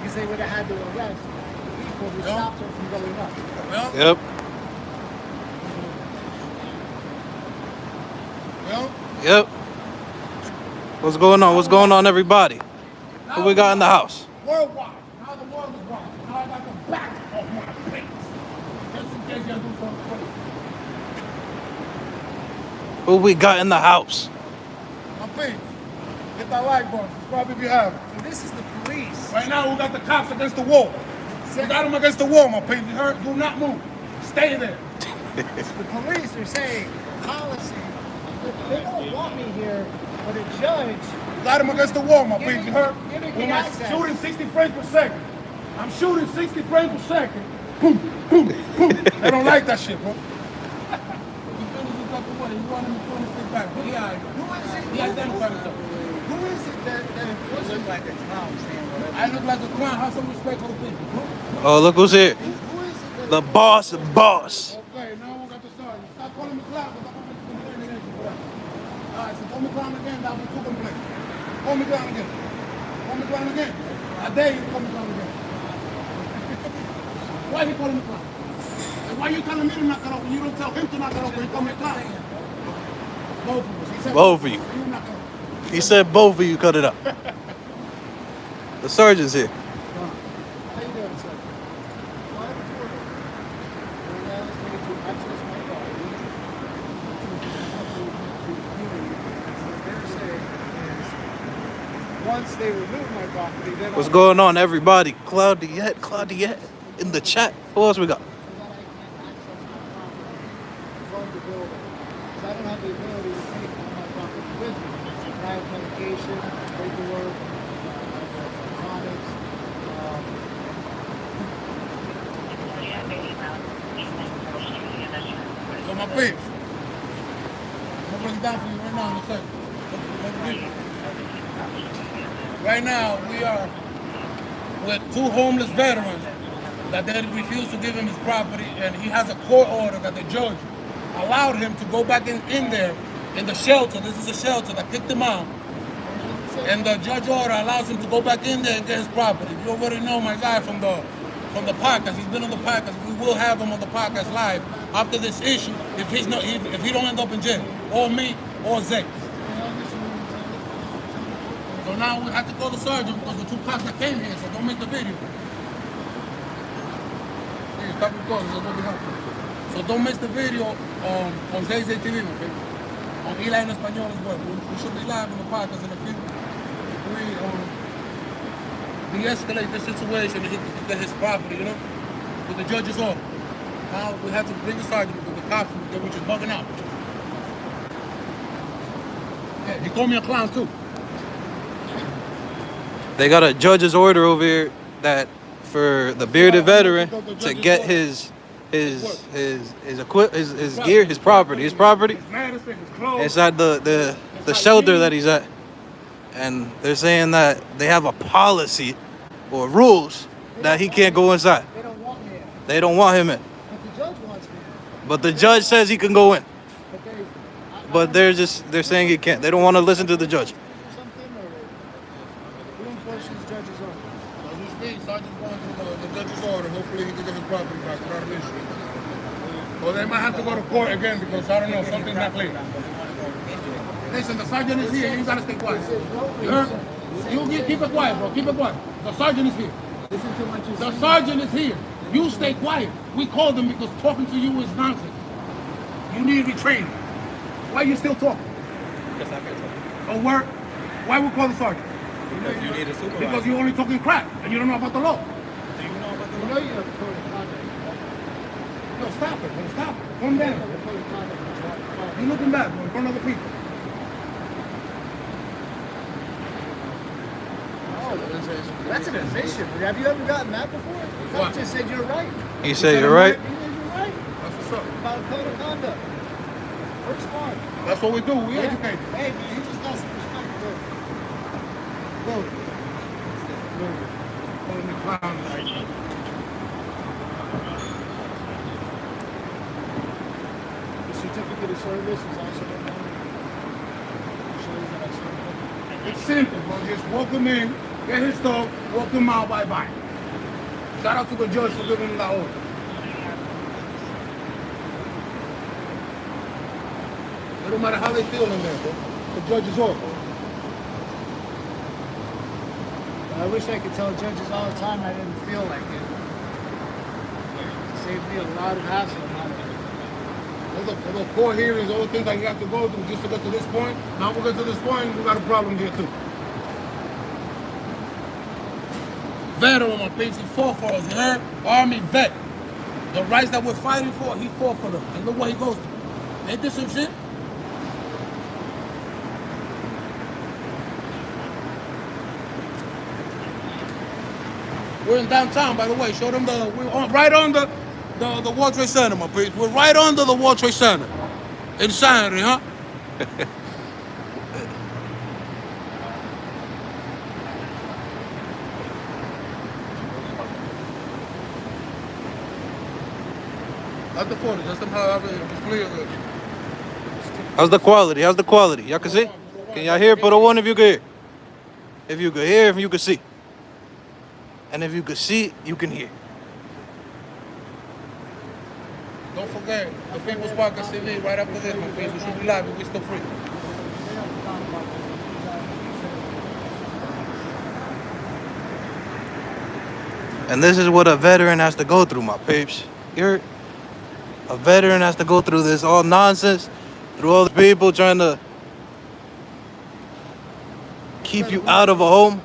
because they would have had to arrest people who stopped her from going up. Yep. Yep. What's going on? What's going on, everybody? Who we got in the house? Worldwide. Now the world is wrong. Now I got the back of my face. Just in case y'all do something crazy. Who we got in the house? My face. Hit that like button. Subscribe if you have. So this is the police. Right now we got the cops against the wall. We got them against the wall, my people. You heard? Do not move. Stay there. The police are saying policy. They don't want me here, but a judge. Got them against the wall, my people. You heard? When I'm shooting 60 frames per second. I'm shooting 60 frames per second. Boom, boom, boom. They don't like that shit, bro. He wanted me to sit back. But yeah, he identified himself. Who is it that looks like a clown saying whatever? I look like a clown. Have some respect for the people. Oh, look who's here. Who is it? The boss. Okay, now we got the sergeant. Stop calling me clown because I'm going to complain against you for that. All right, so call me clown again. That'll be two complaints. Call me clown again. Call me clown again. I dare you to call me clown again. Why you calling me clown? And why you telling me to knock it off when you don't tell him to knock it off when you call me clown? Both of us. He said Both of you. You knock it off. He said both of you cut it up. The sergeant's here. How you doing, sir? So I have a order. Right now, it's going to access my property. They're saying is once they remove my property, then What's going on, everybody? Claudiette in the chat. Who else we got? so that I can't access my property from the building. Because I don't have the ability to take all my property with me. I have medication, paperwork, electronics. So my peeps, I'm gonna break it down for you right now in a second. Right now, we are with two homeless veterans that they refuse to give him his property, and he has a court order that the judge allowed him to go back in there in the shelter. This is a shelter that kicked him out. And the judge order allows him to go back in there and get his property. You already know my guy from the podcast. He's been on the podcast. We will have him on the podcast live after this issue if he don't end up in jail, or me, or Zach. So now we have to call the sergeant because the two cops that came here. So don't miss the video. Hey, stop recording. That's what we have. So don't miss the video on Zay TV, okay? On ELY en Español as well. We should be live on the podcast in a few. We de-escalate the situation and get his property, you know, with the judge's order. Now we have to bring the sergeant because the cops were just bugging out. Yeah, he called me a clown too. They got a judge's order over here that for the bearded veteran to get his gear, his property inside the shelter that he's at. And they're saying that they have a policy or rules that he can't go inside. They don't want me in. They don't want him in. But the judge wants me in. But the judge says he can go in. But But they're saying he can't. They don't want to listen to the judge. something or who enforces the judge's order? As we speak, sergeant's going through the judge's order. Hopefully he can get his property back without an issue. Or they might have to go to court again because I don't know, something's not clear. Listen, the sergeant is here. You gotta stay quiet. You heard? You keep it quiet, bro. Keep it quiet. The sergeant is here. Listen to what you The sergeant is here. You stay quiet. We called him because talking to you is nonsense. You need retraining. Why are you still talking? Because I can talk. Oh, work? Why we call the sergeant? Because you need a supervisor. Because you're only talking crap and you don't know about the law. Do you know about the You law? know you have a code of conduct. No, stop it, bro. Stop it. Calm down. You have a code of conduct. You're looking bad, bro, in front of other people. Oh, that's an admission. Have you ever gotten that before? The cop just said you're right. He said you're right. He said you're right That's what's up. about a code of conduct. First one. That's what we do. We educate. Hey, man, you just got some respect. Go. Calling me clown. The certificate of service is also in there. Shows that I served. It's simple, bro. Just walk them in, get his stuff, walk him out, bye-bye. Shout out to the judge for giving him that order. It don't matter how they feel in there, bro. The judge's order. I wish I could tell judges all the time I didn't feel like it. It saved me a lot of hassle. Those court hearings, all the things that you have to go through just to get to this point. Now we get to this point, we got a problem here too. Veteran on page, he fought for us, you heard? Army vet. The rights that we're fighting for, he fought for them. And look what he goes through. Ain't this some shit? We're in downtown, by the way. Show them we're right on the World Trade Center, my please. We're right under the World Trade Center. Insanity, huh? That's the footage. That's somehow it's clear. How's the quality? How's the quality? Y'all can see? Can y'all hear? Put a one if you can hear. If you can hear, if you can see. And if you can see, you can hear. Don't forget, the People's Podcast TV right after this, my please. We should be live, but we're still free. And this is what a veteran has to go through, my peeps. You're a veteran has to go through this all nonsense, through all the people trying to keep you out of a home.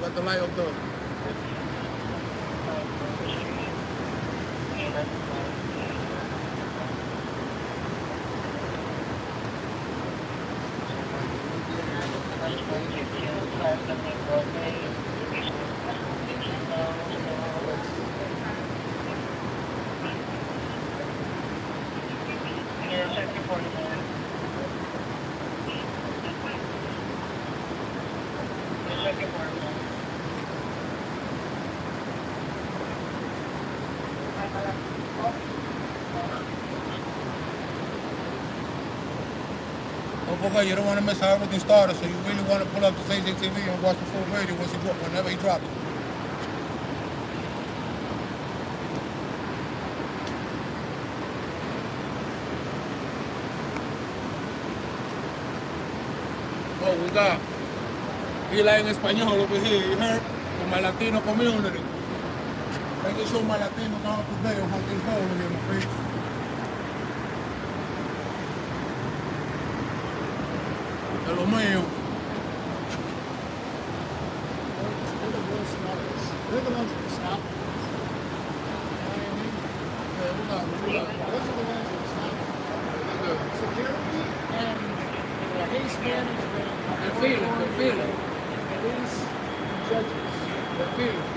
Let the light up there. Don't forget, you don't want to miss how everything started, so you really want to pull up the CJ TV and watch the full video whenever he drops it. Oh, we got Eli en español over here, you heard? From my Latino community. Making sure my Latinos are up to date on how things go over here, my friends. De lo mío. They're the worst smells. They're the ones that stop. You know what I mean? Yeah, we got. Those are the ones that stop. Security and case management. They're feeling. Police and judges. They're feeling.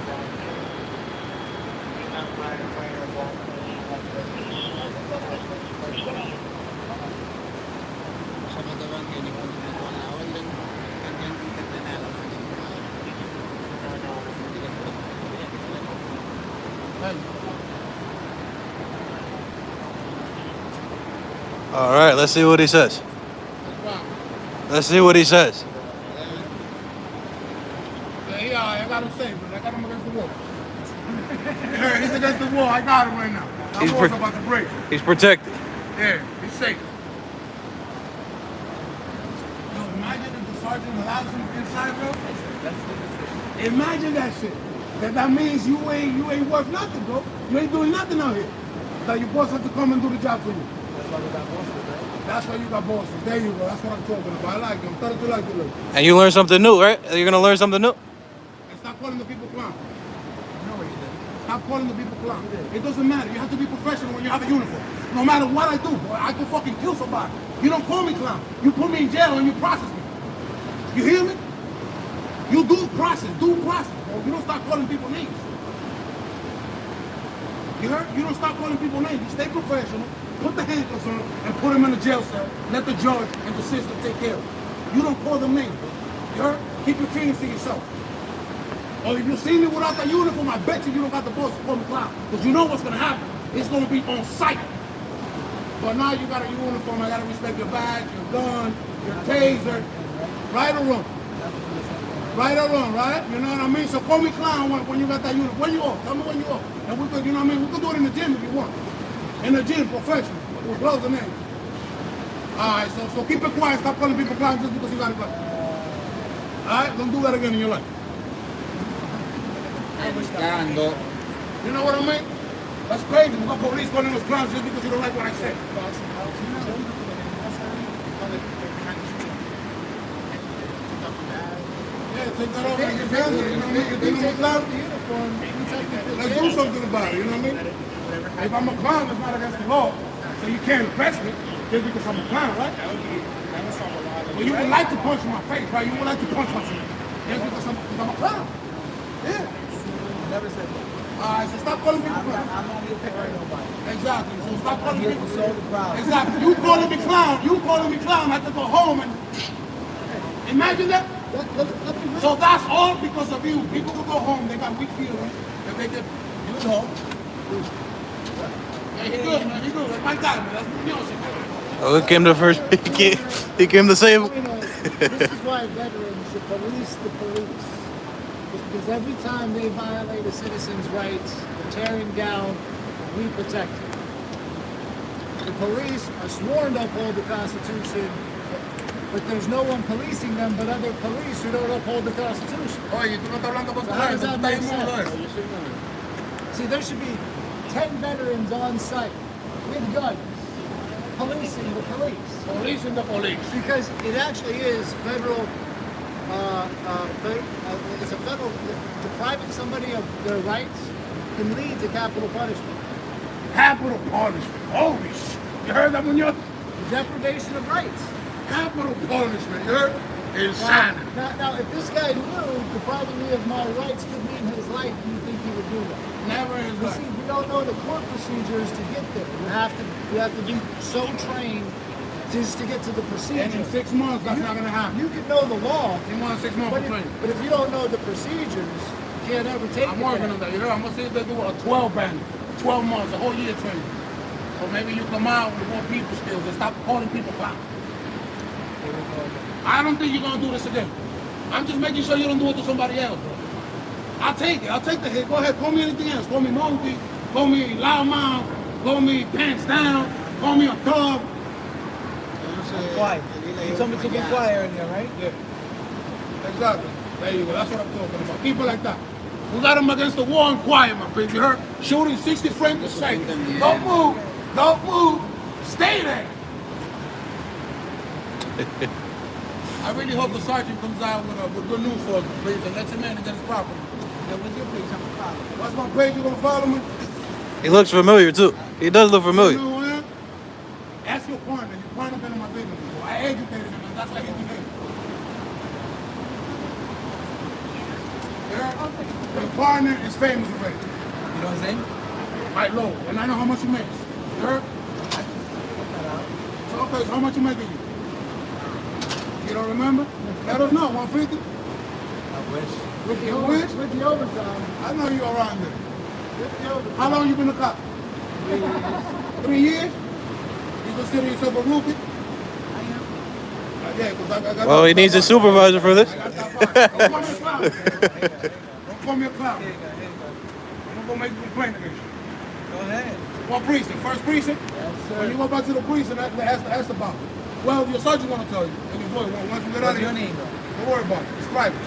All right, let's see what he says. Let's see what he says. Yeah, I got him safe, but I got him against the wall. He's against the wall. I got him right now. That wall's about to break. He's protected. Yeah, he's safe. Yo, imagine if the sergeant allows him inside, bro. Imagine that shit. That means you ain't worth nothing, bro. You ain't doing nothing out here. That your boss has to come and do the job for you. That's why you got bosses. There you go. That's what I'm talking about. I like them. I'm starting to like you. And you learn something new, right? You're gonna learn something new. And stop calling the people clown. Stop calling the people clown. It doesn't matter. You have to be professional when you have a uniform. No matter what I do, boy, I can fucking kill somebody. You don't call me clown. You put me in jail and you process me. You hear me? You do process, bro. You don't start calling people names. You heard? You don't start calling people names. You stay professional, put the handcuffs on, and put them in the jail cell. Let the judge and the system take care of it. You don't call them names, bro. You heard? Keep your feelings to yourself. Or if you see me without the uniform, I bet you don't got the balls to call me clown. Because you know what's going to happen. It's going to be on sight. But now you got a uniform, I got to respect your badge, your gun, your taser, right or wrong? Right or wrong, right? You know what I mean? So call me clown when you got that unit. When you off? Tell me when you off. And we could, you know what I mean? We could do it in the gym if you want. In the gym, professional. With gloves and everything. Alright, so keep it quiet. Stop calling people clowns just because you got a glove. Alright? Don't do that again in your life. You know what I mean? That's crazy. We got police calling us clowns just because you don't like what I said. Yeah, take that off and get down there. You know what I mean? You're dealing with clowns. Let's do something about it. You know what I mean? If I'm a clown, it's not against the law. So you can't arrest me just because I'm a clown, right? Well, you would like to punch my face, right? You would like to punch my face just because I'm a clown. Yeah. Never said that. Alright, so stop calling people clown. I'm not here to hurt nobody. Exactly. So stop calling I'm here people to solve the problem. Exactly. You calling me clown. You calling me clown. I have to go home and imagine that. So that's all because of you. People will go home. They got weak feelings. If they get you home. Yeah, he good, man. He good. That's my guy, man. That's Munoz. Oh, it came to first. He came to save. This is why veterans should police the police. It's because every time they violate a citizen's rights, they're tearing down, we protect it. The police are sworn to uphold the Constitution, but there's no one policing them but other police who don't uphold the Constitution. Oye, tú no estás hablando con tu So how does gente, that tú estás make inmundo, sense? See, there should be 10 veterans on site with guns, policing the police. Policing the police. Because it actually is federal, it's a federal, depriving somebody of their rights can lead to capital punishment. Capital punishment. Holy shit. You heard that, Munoz? Deprivation of rights. Capital punishment. You heard? Insanity. Now, if this guy knew depriving me of my rights could mean his life, do you think he would do that? Never in his You life. see, we don't know the court procedures to get there. You have to be so trained just to get to the procedure. And in 6 months, that's not going to happen. You can know the law, You want 6 months but for training. if you don't know the procedures, you can't ever take I'm it working there. on that. You heard? I'm going to see if they do a 12 band. 12 months, a whole year training. So maybe you come out with more people skills and stop calling people clowns. I don't think you're going to do this again. I'm just making sure you don't do it to somebody else, bro. I'll take it. I'll take the hit. Go ahead. Call me anything else. Call me monkey. Call me loudmouth. Call me pants down. Call me a thug. Quiet. You told me to be quiet earlier, right? Yeah. Exactly. There you go. That's what I'm talking about. Keep it like that. We got him against the wall and quiet, my baby. You heard? Shooting 60 frames a second. Don't move. Don't move. Stay there. I really hope the sergeant comes out with good news for us, please, and lets him in and get his property. Yeah, what's your page? I'm gonna follow. What's my page? You gonna follow me? He looks familiar too. He does look You familiar. know who I am? Ask your partner. Your partner been in my business before. I educated him, and that's how he behaved. Yeah? Your partner is famous already. You know his name? Right low, and I know how much he makes. You heard? So, okay, so how much you making you? You don't remember? Let us know, 150? I wish. With the, You over, wish? with the overtime. I know you around there. With the overtime. How long you been a cop? 3 years? You consider yourself a rookie? Yeah, because I got Well, he needs a supervisor for this. I got that fire. Don't call me a clown. Don't call me a clown. Here you go, here you go. I'm going to make a complaint against you. Go ahead. What precinct? First precinct? Yes, sir. When you go back to the precinct, ask about it. Well, your sergeant's going to tell you. And your boy, once we get out What's of your here, name, though? don't worry about it. It's private.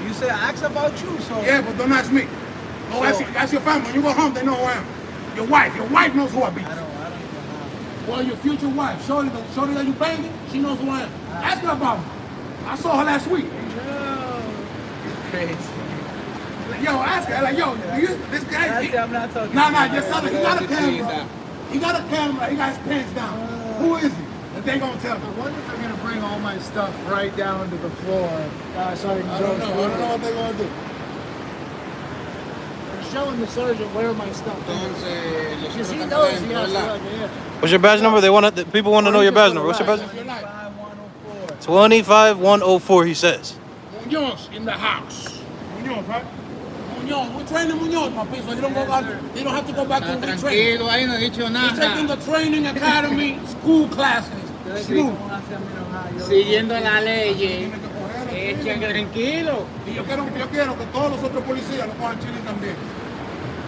You said I asked about you, so. Yeah, but don't ask me. Go ask your family. When you go home, they know who I am. Your wife knows who I be. I don't even know. Well, your future wife, shorty that you banging, she knows who I am. Ask her about me. I saw her last week. Crazy. Yo, ask her. Like, yo, this guy. I'm not talking. Nah, just tell her. He got a camera. He got a camera. He got his pants down. Who is he? And they gonna tell me. I wonder if they're going to bring all my stuff right down to the floor. So I can I don't know what they're gonna do. They're showing the sergeant where my stuff is. Because he knows he has to let me in. What's your badge number? The people want to know your badge number. What's your badge number? Your life. 5104. 25104. He says. Munoz in the house. Munoz, right? Munoz. We're training Munoz, my people. So you don't go back. You don't have to go back to retraining. Tranquilo, ahí no he dicho He's taking nada. the training academy school classes Siguiendo la ley, Tiene que cogerlo, echen chile. tranquilo. Y yo quiero que todos los otros policías lo cojan chile también.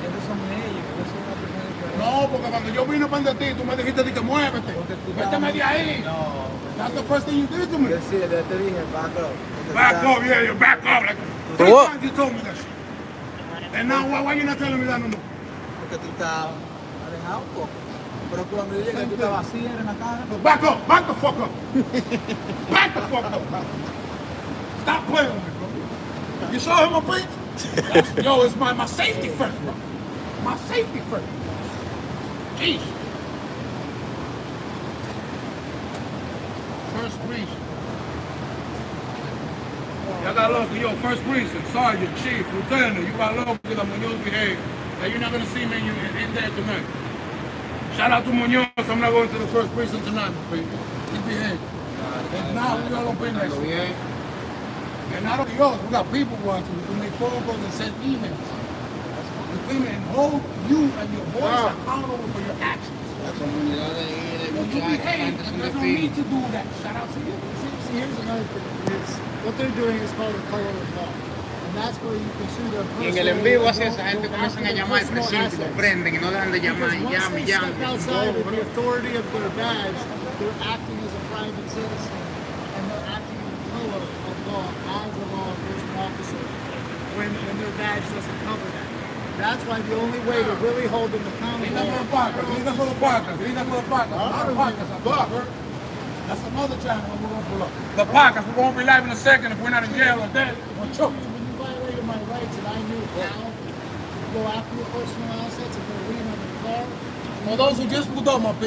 Esos son leyes, eso es una persona diferente. No, porque cuando yo vine para ti, tú me dijiste que muévete. Méteme de ahí. No. That's the first thing you did to me. Yo sí, yo te dije, back up. Back up, yeah, you back up. Like, For 3 what? times you told me that shit. And now, why you not telling me that no more? Porque tú estás alejado un poco. Pero cuando yo llegué, tú estabas así en la cara. Back up, back the fuck up. Back the fuck up. Stop playing with me, bro. You saw him on beat? Yo, it's my safety first, bro. My safety first. Jeez. First precinct. Y'all got love for your first precinct, sergeant, chief, lieutenant. You got love because I'm Munoz behave. Now you're not gonna see me in there tonight. Shout out to Munoz. I'm not going to the first precinct tonight, my people. He behaved. If not, we all open next week. And not only yours, we got people watching. We can make phone calls and send emails. You feel me? And hold you and your boys accountable for your actions. La comunidad de ahí, de When you muchachos, behave, antes son there's no de need to do that. Shout out to you. See, here's another thing. What they're doing is called a color of law. And that's where you can sue them Y en el en vivo así esa gente comienzan a llamar al precinto y lo prenden y no dejan de llamar y Because once llaman y they step llaman. outside of the authority of their badge, they're acting as a private citizen and they're acting in the color of law as a law enforcement officer when their badge doesn't cover that. That's why the only way to really hold them accountable. Linda for the podcast. Linda for the podcast. Linda for the podcast. Not the podcast. That's another channel we're gonna pull up. The podcast. We're gonna be live in a second if we're not in jail or dead or choked. When you violated my rights and I knew how to go after your personal assets and go lean on your car. For those who just pulled up, my people.